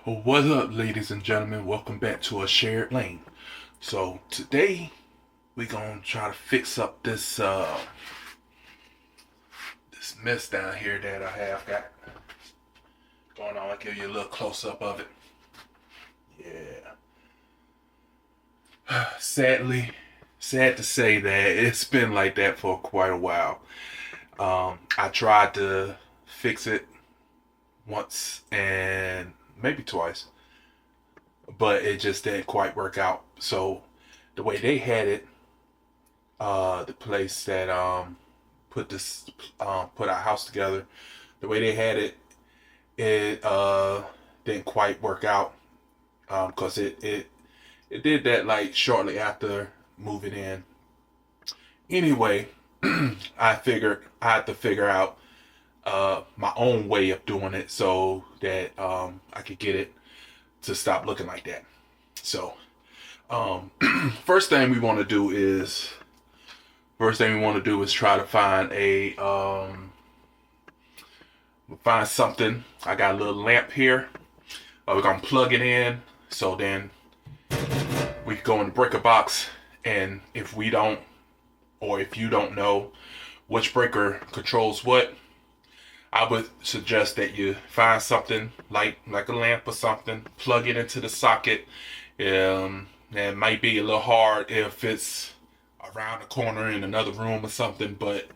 What's up, ladies and gentlemen? Welcome back to a shared lane. So today we're gonna try to fix up this mess down here that I have got going on. I'll give you a little close up of it. Yeah. Sad to say that it's been like that for quite a while. I tried to fix it once and maybe twice, but it just didn't quite work out. So the way they had it, the place that put our house together, the way they had it, it didn't quite work out because it did that like shortly after moving in. Anyway, I figured I had to figure out my own way of doing it so that I could get it to stop looking like that. So first thing we want to do is try to find something. I got a little lamp here. We're gonna plug it in, so then we can go in the breaker box, and if you don't know which breaker controls what, I would suggest that you find something like a lamp or something, plug it into the socket. It might be a little hard if it's around the corner in another room or something, but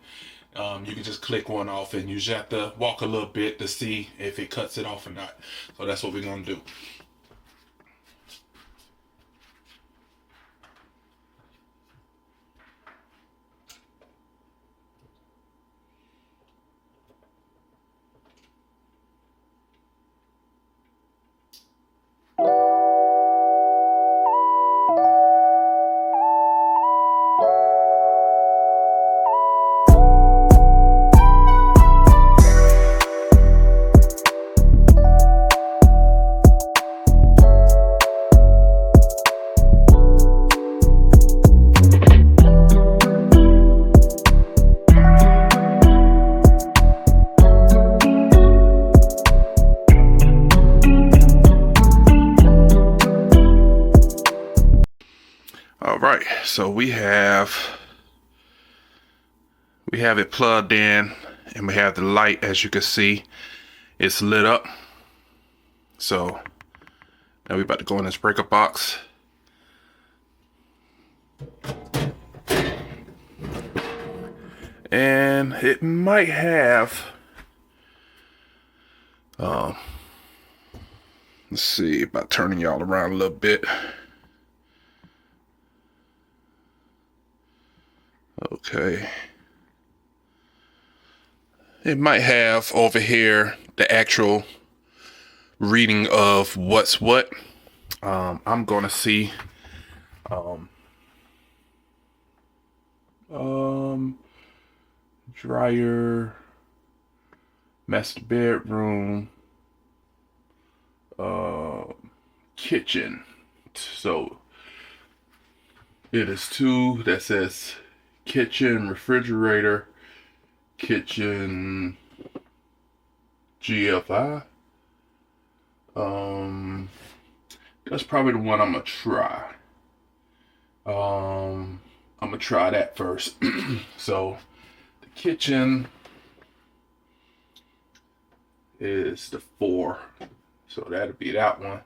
you can just click one off, and you just have to walk a little bit to see if it cuts it off or not. So that's what we're gonna do. All right, so we have it plugged in, and we have the light. As you can see, it's lit up. So now we're about to go in this breaker box. And it might have let's see about turning y'all around a little bit. Okay. It might have over here the actual reading of what's what. I'm gonna see. Dryer, master bedroom, kitchen. So it is two that says kitchen, refrigerator, kitchen, GFI. That's probably the one I'm gonna try. I'm gonna try that first. So the kitchen is the 4, so that'll be that one.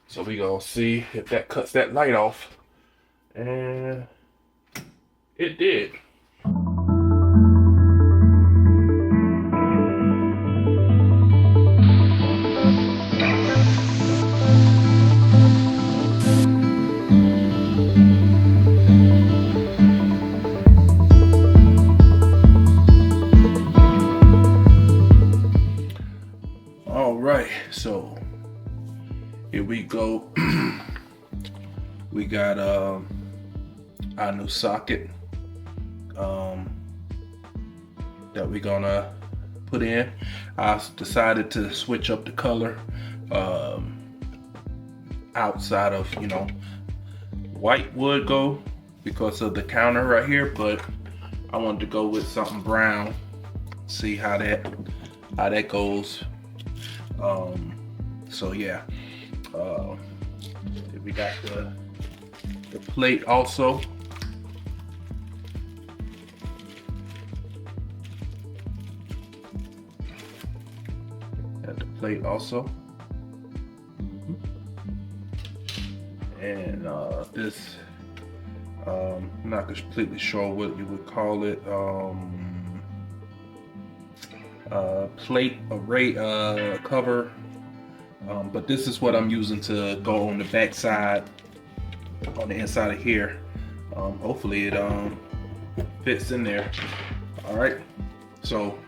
So we gonna see if that cuts that light off, and it did. All right, so here we go. We got our new socket that we're gonna put in. I decided to switch up the color outside of, white would go because of the counter right here, but I wanted to go with something brown, see how that goes. So yeah, Then we got the plate also. Got the plate also. And this, I'm not completely sure what you would call it. Plate array cover. But this is what I'm using to go on the back side, on the inside of here. Hopefully it fits in there. All right, so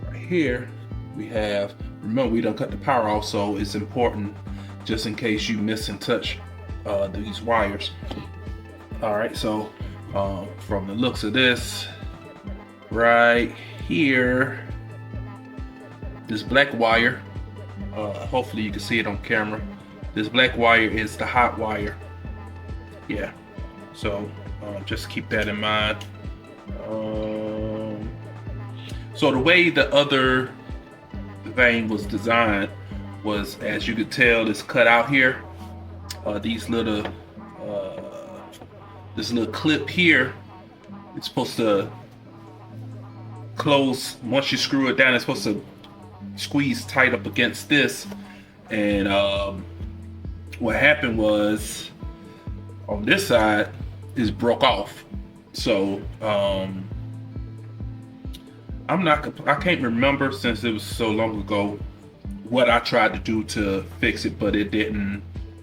right here we have, remember we done cut the power off, so it's important just in case you miss and touch these wires. All right, so from the looks of this right here, this black wire, hopefully you can see it on camera. This black wire is the hot wire. Yeah, so just keep that in mind. So the way the other thing was designed was, as you could tell, it's cut out here. These little, this little clip here, it's supposed to close. Once you screw it down, it's supposed to squeeze tight up against this. And what happened was, on this side, is broke off. So I can't remember, since it was so long ago, what I tried to do to fix it, but it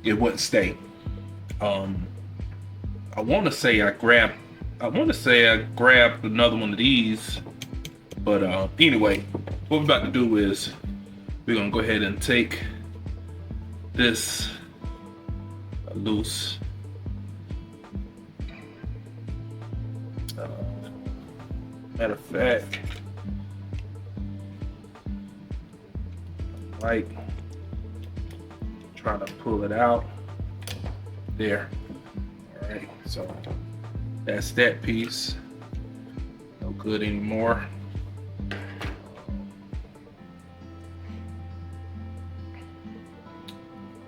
wouldn't stay. I want to say I grabbed another one of these, but anyway, what we're about to do is we're gonna go ahead and take this loose. Matter of fact, like trying to pull it out there. All right, so that's that piece. No good anymore.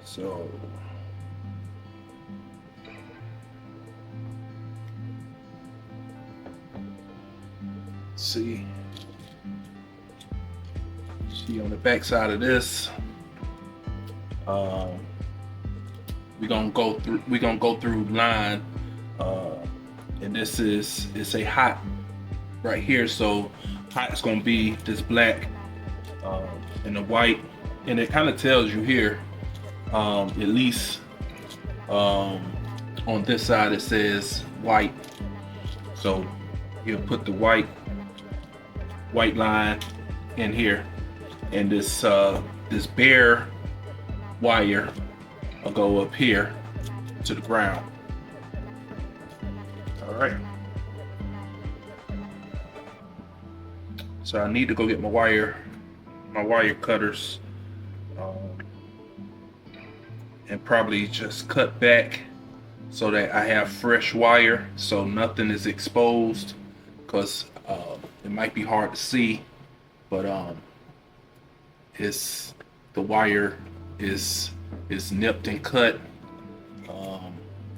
So see on the back side of this, we're gonna go through line, and this is, it's a hot right here, so hot is gonna be this black and the white, and it kind of tells you here, at least on this side it says white, so you'll put the white line in here, and this bare wire will go up here to the ground. All right, so I need to go get my wire cutters, and probably just cut back so that I have fresh wire, so nothing is exposed, because it might be hard to see, but the wire is nipped and cut,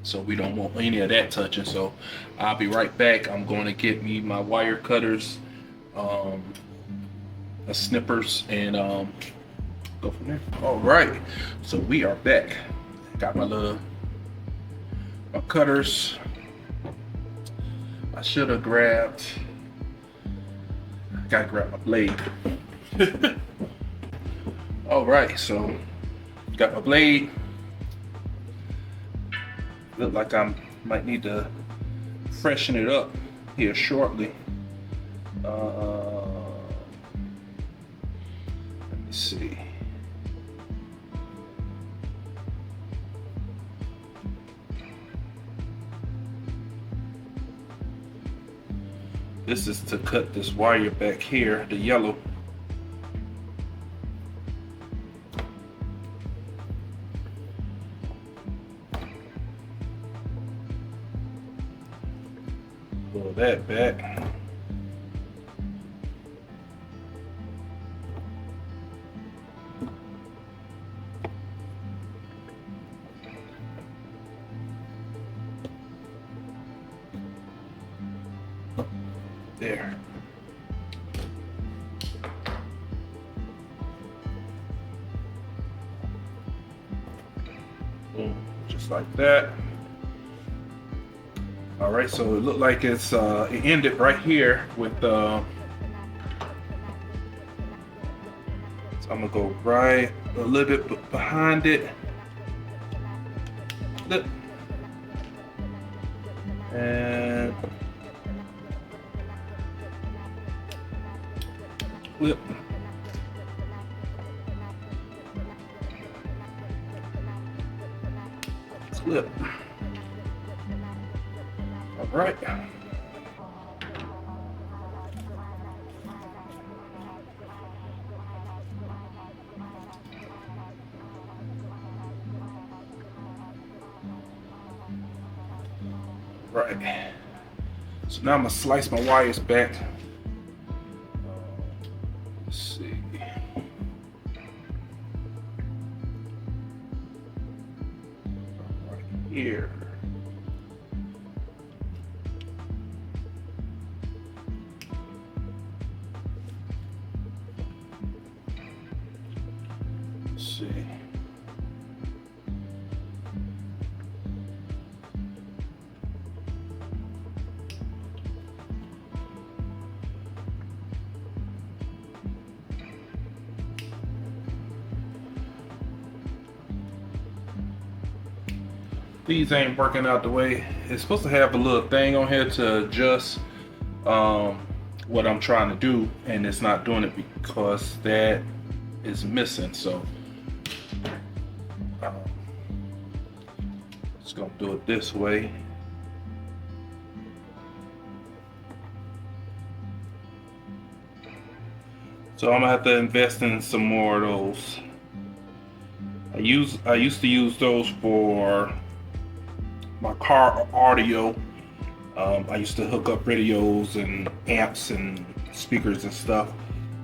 so we don't want any of that touching. So I'll be right back. I'm going to get me my wire cutters, snippers, and go from there. All right, so we are back. Got my cutters. I should have grabbed. Gotta grab my blade. All right, so got my blade. Look like I might need to freshen it up here shortly. Let me see. This is to cut this wire back here, the yellow. Pull that back. there. Boom, just like that. All right, so it looked like it ended right here with so I'm gonna go right a little bit behind it. Flip. And flip. Flip. All right. Right. So now I'm gonna slice my wires back. Let's see. Right here. Let's see. These ain't working out the way. It's supposed to have a little thing on here to adjust what I'm trying to do, and it's not doing it because that is missing. So just gonna do it this way. So I'm gonna have to invest in some more of those. I used to use those for my car audio. I used to hook up radios and amps and speakers and stuff,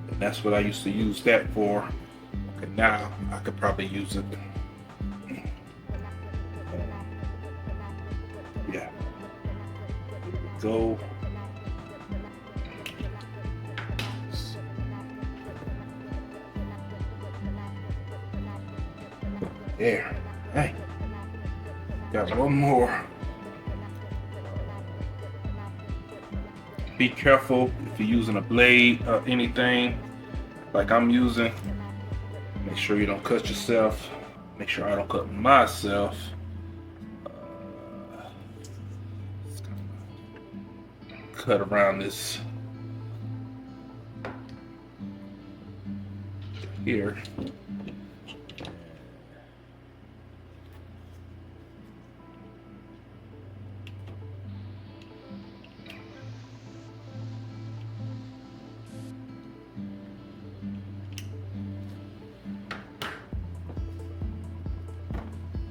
and that's what I used to use that for. Okay, now I could probably use it. Yeah, here we go. There. Hey. Got one more. Be careful if you're using a blade or anything like I'm using. Make sure you don't cut yourself. Make sure I don't cut myself. Just gonna cut around this here.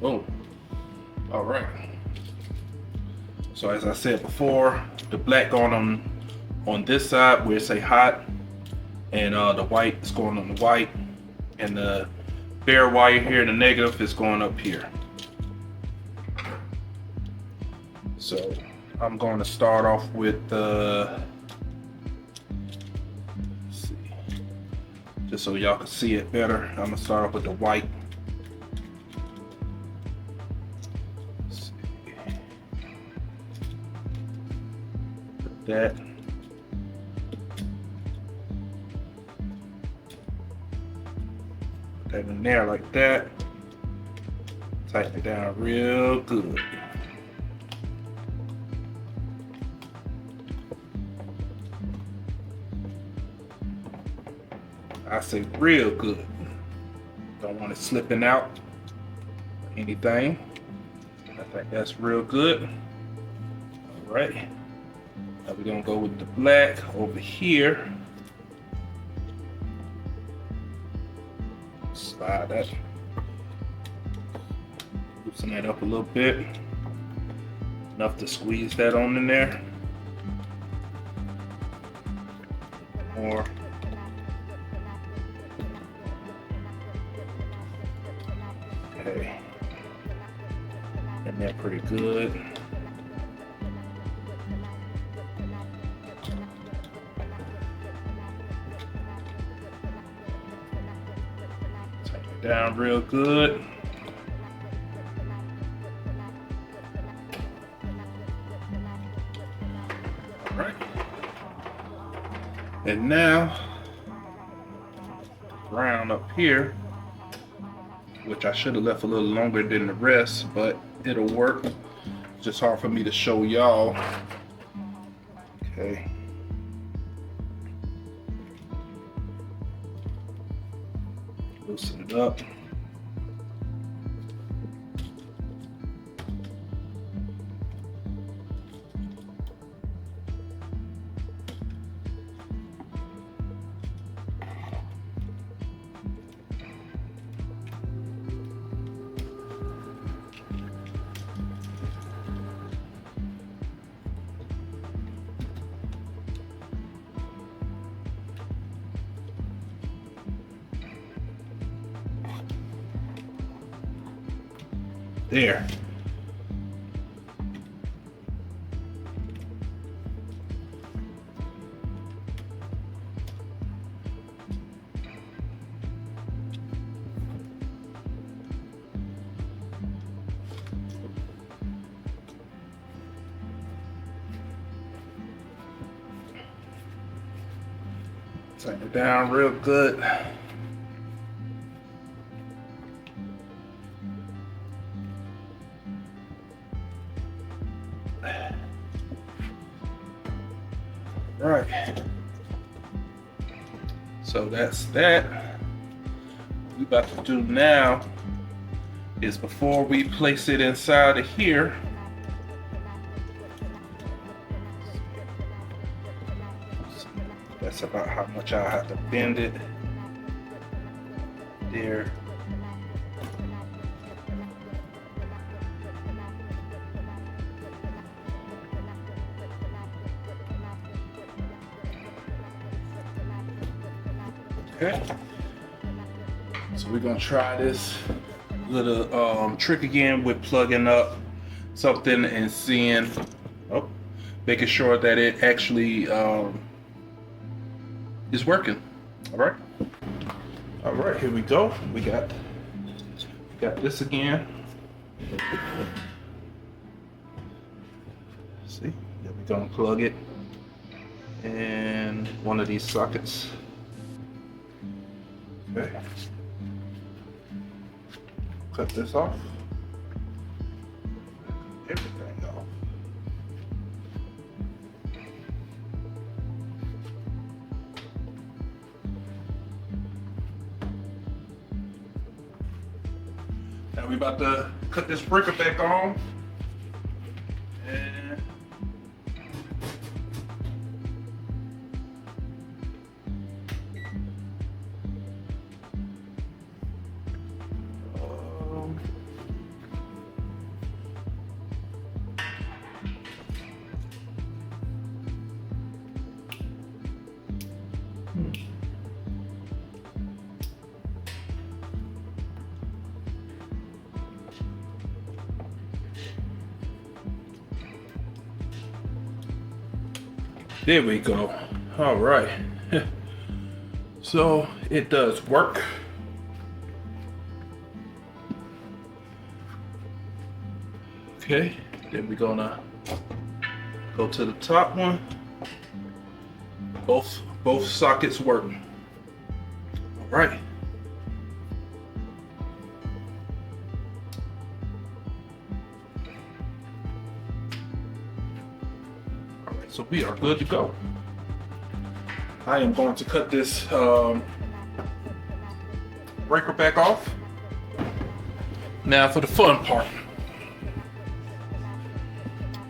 Oh, all right. So as I said before, the black going on this side where it say hot, and the white is going on the white, and the bare wire here, the negative, is going up here. So I'm going to start off with let's see, just so y'all can see it better. I'm gonna start off with the white. That. Put that in there like that. Tighten it down real good. I say real good. Don't want it slipping out or anything. I think that's real good. All right. Now we're gonna go with the black over here. Slide that, loosen that up a little bit, enough to squeeze that on in there. More. Okay, and they're pretty good. down real good. All right. And now, ground up here, which I should have left a little longer than the rest, but it'll work. It's just hard for me to show y'all. Okay. Loosen it up. There. Tighten it down real good. Right. So that's that. What we about to do now is, before we place it inside of here, that's about how much I have to bend it. There. Okay, so we're gonna try this little trick again with plugging up something and seeing, making sure that it actually is working. All right, here we go. We got this again. See, yeah, we're gonna plug it in one of these sockets. Okay. Cut this off. Everything off. Now we about to cut this breaker back on. And there we go. All right. So it does work. Okay, then we're gonna go to the top one. Both sockets work. All right. So we are good to go. I am going to cut this breaker back off. Now for the fun part.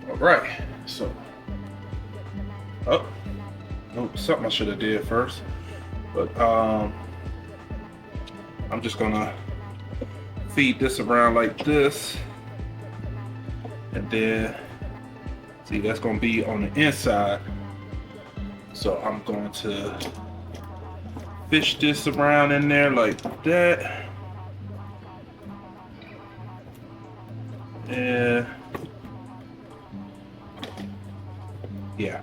All right, so, something I should have did first, but I'm just gonna feed this around like this, and then, see, that's gonna be on the inside. So I'm going to fish this around in there like that. And yeah.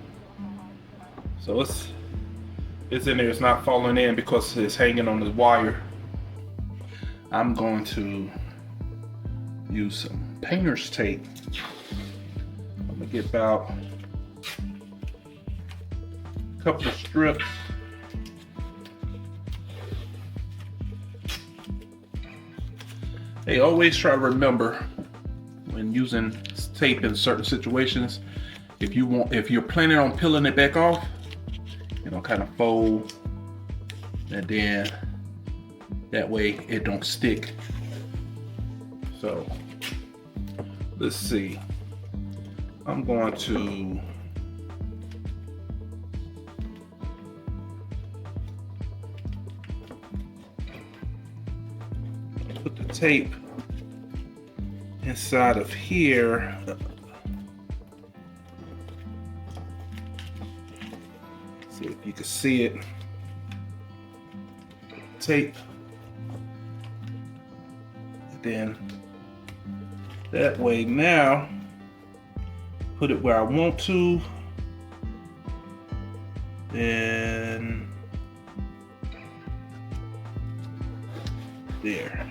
So it's in there, it's not falling in because it's hanging on the wire. I'm going to use some painter's tape. I'm gonna get about a couple of strips. Hey, always try to remember when using tape in certain situations, if you're planning on peeling it back off, kind of fold, and then that way it don't stick. So let's see. I'm going to put the tape inside of here. See if you can see it. Tape. Then that way now, put it where I want to. And there.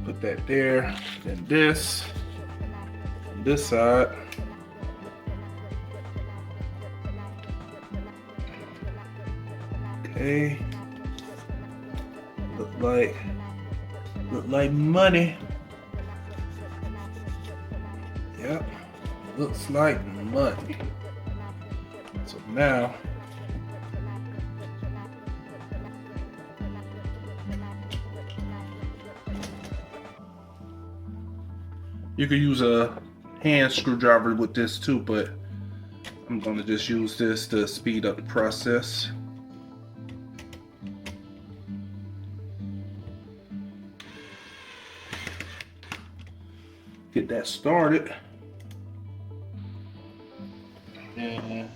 Put that there. Then this on this side. Okay. Look like money. Yep. Looks like money. So now you could use a hand screwdriver with this too, but I'm going to just use this to speed up the process. Get that started. And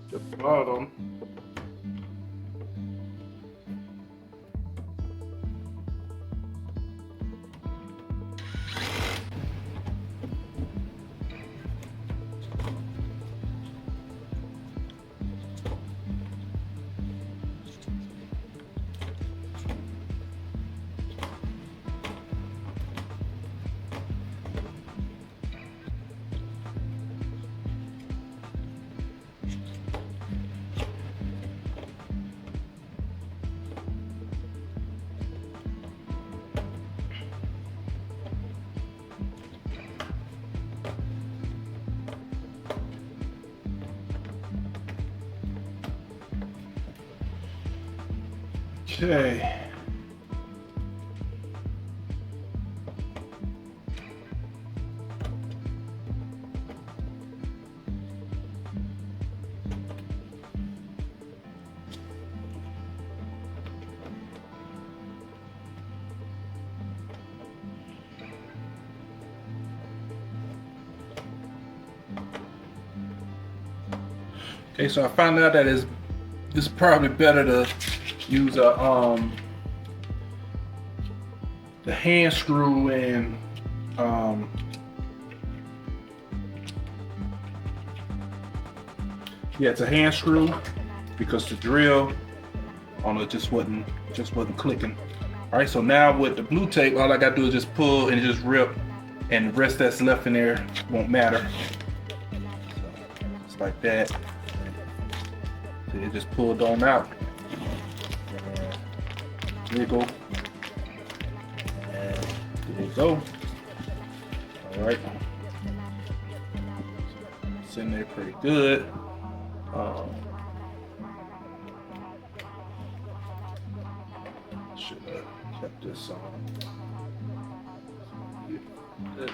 the bottom. Okay. Okay, so I found out that it's probably better to use the hand screw and yeah, it's a hand screw because the drill on it just wasn't clicking. All right, so now with the blue tape, all I gotta do is just pull and just rip, and the rest that's left in there won't matter. So it's like that. So it just pulled on out. Wiggle. And there you go. All right. It's in there pretty good. Should have kept this on. This.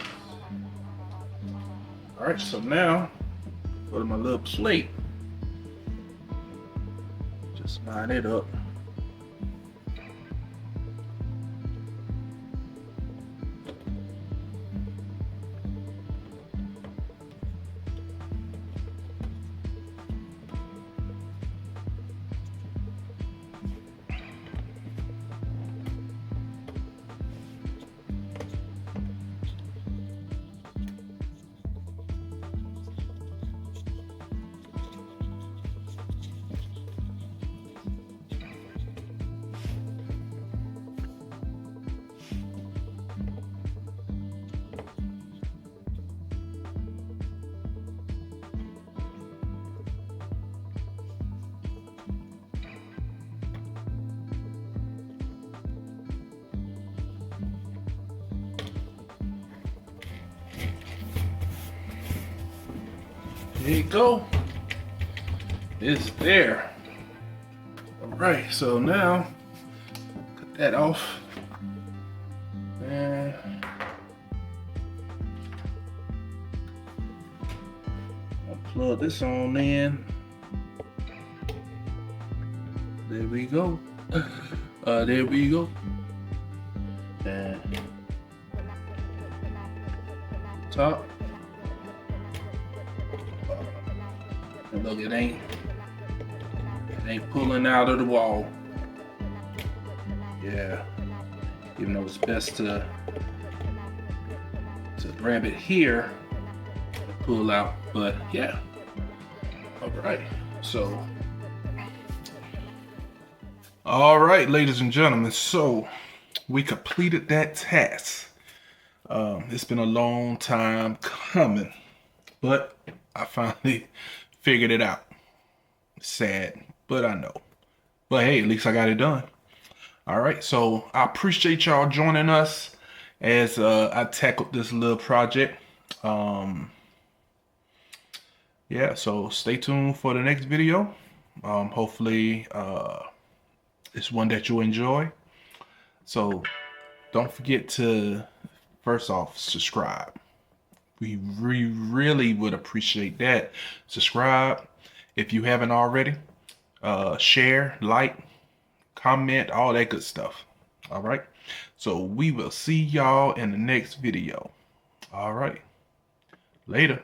All right, so now go to my little plate. Just line it up. There you go. It's there. All right, so now cut that off. And I'll plug this on in. There we go. There we go. And top. And look, it ain't pulling out of the wall. Yeah. Even though it's best to grab it here and pull out, but yeah. Alright. Alright, ladies and gentlemen, so we completed that task. It's been a long time coming, but I finally figured it out. Sad, but I know. But hey, at least I got it done. All right, so I appreciate y'all joining us as I tackled this little project. Yeah, so stay tuned for the next video. Hopefully, it's one that you'll enjoy. So don't forget to, first off, subscribe. We really would appreciate that. Subscribe if you haven't already. Share, like, comment, all that good stuff. All right. So we will see y'all in the next video. All right. Later.